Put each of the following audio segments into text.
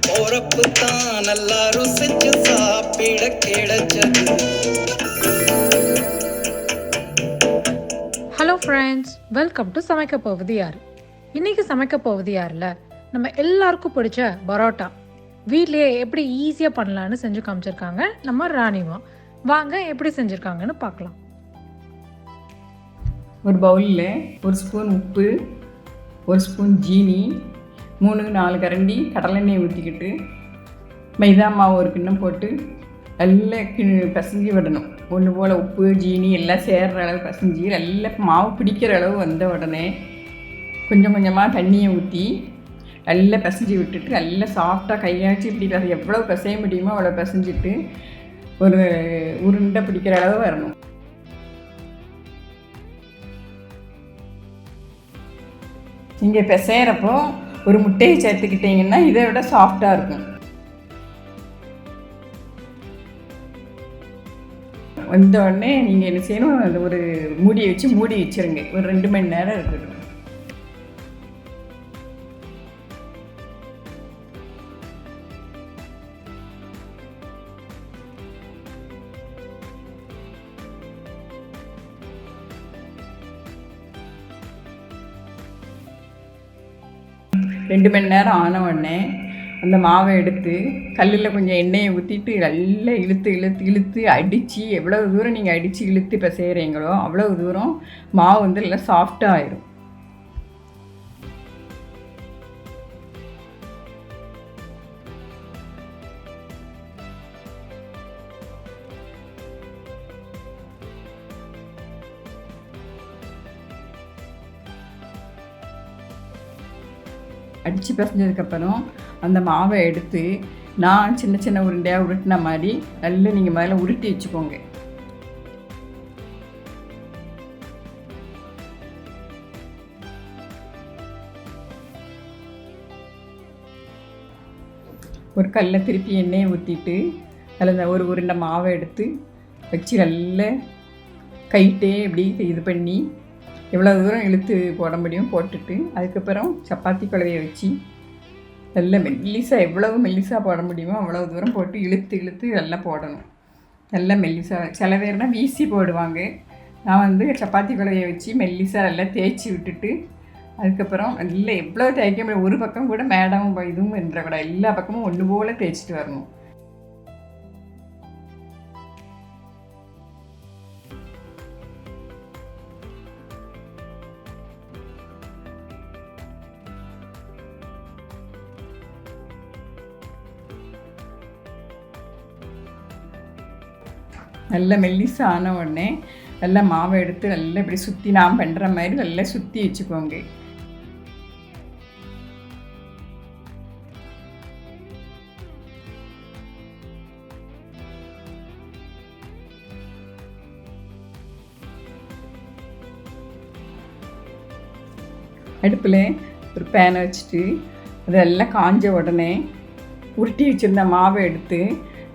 போறப்பு தான் நல்லா ருசிச்சு சாப்பிட கிடைச்சது. ஹலோ ஃப்ரெண்ட்ஸ், வெல்கம் டு சமைக்க போவது யார். இன்றைக்கி சமைக்க போவது யாரில் நம்ம எல்லாருக்கும் பிடிச்ச பரோட்டா வீட்லேயே எப்படி ஈஸியாக பண்ணலான்னு செஞ்சு காமிச்சிருக்காங்க நம்ம ராணிமா. வாங்க எப்படி செஞ்சுருக்காங்கன்னு பார்க்கலாம். ஒரு பவுலில் ஒரு ஸ்பூன் உப்பு, ஒரு ஸ்பூன் ஜீனி, 3-4 கரண்டி கடலெண்ணெய் ஊற்றிக்கிட்டு மைதா மாவு ஒரு கிண்ணம் போட்டு நல்லா பிசைஞ்சு விடணும். ஒன்று போல் உப்பு ஜீனி எல்லாம் சேர்கிற அளவு பிசைஞ்சு நல்லா மாவு பிடிக்கிற அளவு வந்த உடனே கொஞ்சம் கொஞ்சமாக தண்ணியை ஊற்றி நல்லா பிசைஞ்சு விட்டுட்டு நல்லா சாஃப்டாக கையாச்சு இப்படி எவ்வளோ பிசைய முடியுமோ அவ்வளோ பிசைஞ்சிட்டு ஒரு உருண்டை பிடிக்கிற அளவு வரணும். நீங்கள் பிசைகிறப்போ ஒரு முட்டையை சேர்த்துக்கிட்டிங்கன்னா இதை விட சாஃப்டாக இருக்கும். வந்த உடனே நீங்கள் என்ன செய்யணும், அந்த ஒரு மூடியை வச்சு மூடி வச்சுருங்க. ஒரு 2 மணி நேரம் இருக்கட்டும். ரெண்டு மணி நேரம் ஆன உடனே அந்த மாவை எடுத்து கல்லில் கொஞ்சம் எண்ணெயை ஊற்றிட்டு நல்லா இழுத்து அடித்து எவ்வளோ தூரம் நீங்கள் அடித்து இழுத்து இப்போ செய்கிறீங்களோ அவ்வளோ தூரம் மாவு வந்து நல்லா சாஃப்டாக ஆயிடும். அடித்து பிசைஞ்சதுக்கப்புறம் அந்த மாவை எடுத்து நான் சின்ன சின்ன உருண்டையாக உருட்டின மாதிரி நல்லா நீங்கள் முதல்ல உருட்டி வச்சுக்கோங்க. ஒரு கல்லை திருப்பி எண்ணெயை ஊற்றிட்டு அதில் ஒரு உருண்டை மாவை எடுத்து வச்சு நல்லா கைட்டே இப்படி இது பண்ணி எவ்வளோ தூரம் இழுத்து போட முடியும் போட்டுட்டு அதுக்கப்புறம் சப்பாத்தி குழவையை வச்சு நல்லா மெல்லிசாக எவ்வளவு மெல்லிசாக போட முடியுமோ அவ்வளோ தூரம் போட்டு இழுத்து நல்லா போடணும். நல்லா மெல்லிசாக சில பேர்னால் வீசி போடுவாங்க. நான் வந்து சப்பாத்தி குழவையை வச்சு மெல்லிசாக நல்லா தேய்ச்சி விட்டுட்டு அதுக்கப்புறம் நல்லா எவ்வளோ தேய்க்க முடியும், ஒரு பக்கம் கூட மேடம் இதுவும் என்றக்கூடாது, எல்லா பக்கமும் ஒன்று போல் தேய்ச்சிட்டு வரணும். நல்லா மெல்லிசா ஆன உடனே நல்லா மாவை எடுத்து நல்லா இப்படி சுற்றி நான் பண்ணுற மாதிரி நல்லா சுற்றி வச்சுக்கோங்க. அடுப்பில் ஒரு பேனை வச்சுட்டு அதெல்லாம் காஞ்ச உடனே உருட்டி வச்சுருந்த மாவை எடுத்து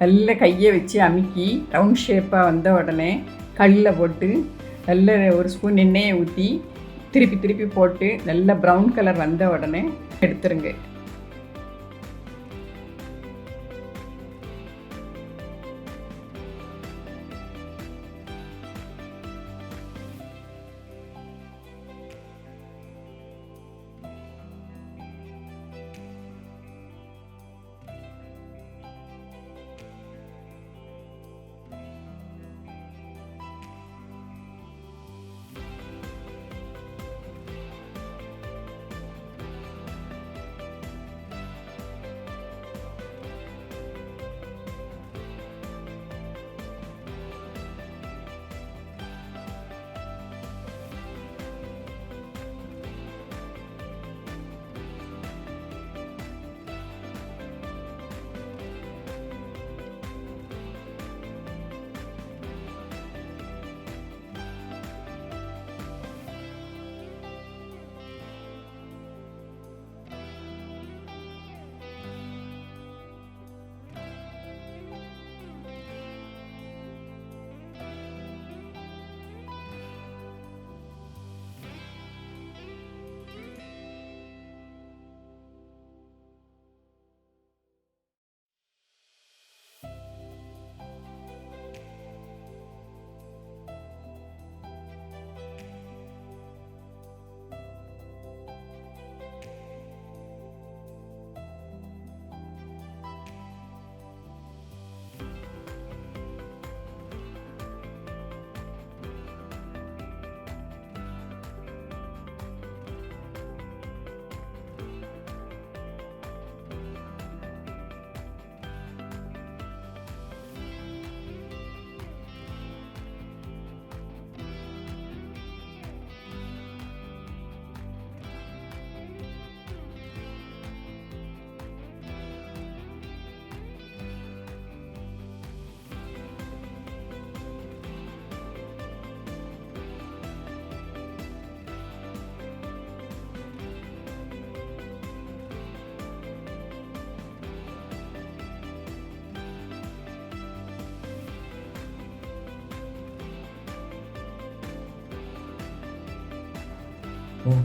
நல்லா கையை வச்சு அமுக்கி ரவுண்ட் ஷேப்பாக வந்த உடனே கல்லில் போட்டு நல்ல ஒரு ஸ்பூன் எண்ணெயை ஊற்றி திருப்பி போட்டு நல்லா ப்ரௌன் கலர் வந்த உடனே எடுத்துருங்க.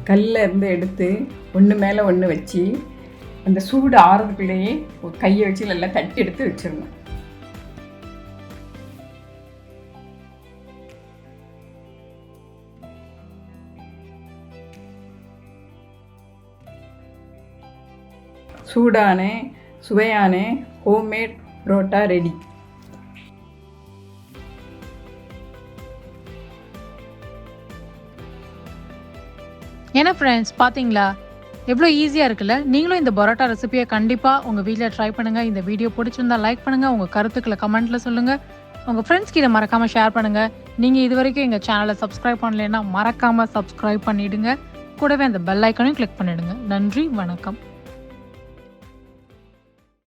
கல்லில் இருந்து எடுத்து ஒன்று மேலே ஒன்று வச்சு அந்த சூடு ஆறுறதுக்குள்ளேயே கையை வச்சு நல்லா தட்டி எடுத்து வச்சிடணும். சூடான சுவையான ஹோம்மேட் பரோட்டா ரெடி. ஏன்னா ஃப்ரெண்ட்ஸ் பார்த்தீங்களா எவ்வளோ ஈஸியாக இருக்குல்ல. நீங்களும் இந்த பரோட்டா ரெசிபியை கண்டிப்பாக உங்கள் வீட்டில் ட்ரை பண்ணுங்கள். இந்த வீடியோ பிடிச்சிருந்தா லைக் பண்ணுங்கள், உங்கள் கருத்துக்களை கமெண்ட்டில் சொல்லுங்கள், உங்கள் ஃப்ரெண்ட்ஸ்க்கு இதை மறக்காமல் ஷேர் பண்ணுங்கள். நீங்கள் இது வரைக்கும் எங்கள் சேனலை சப்ஸ்கிரைப் பண்ணலைன்னா மறக்காமல் சப்ஸ்கிரைப் பண்ணிவிடுங்க. கூடவே அந்த பெல் ஐக்கானையும் கிளிக் பண்ணிவிடுங்க. நன்றி, வணக்கம்.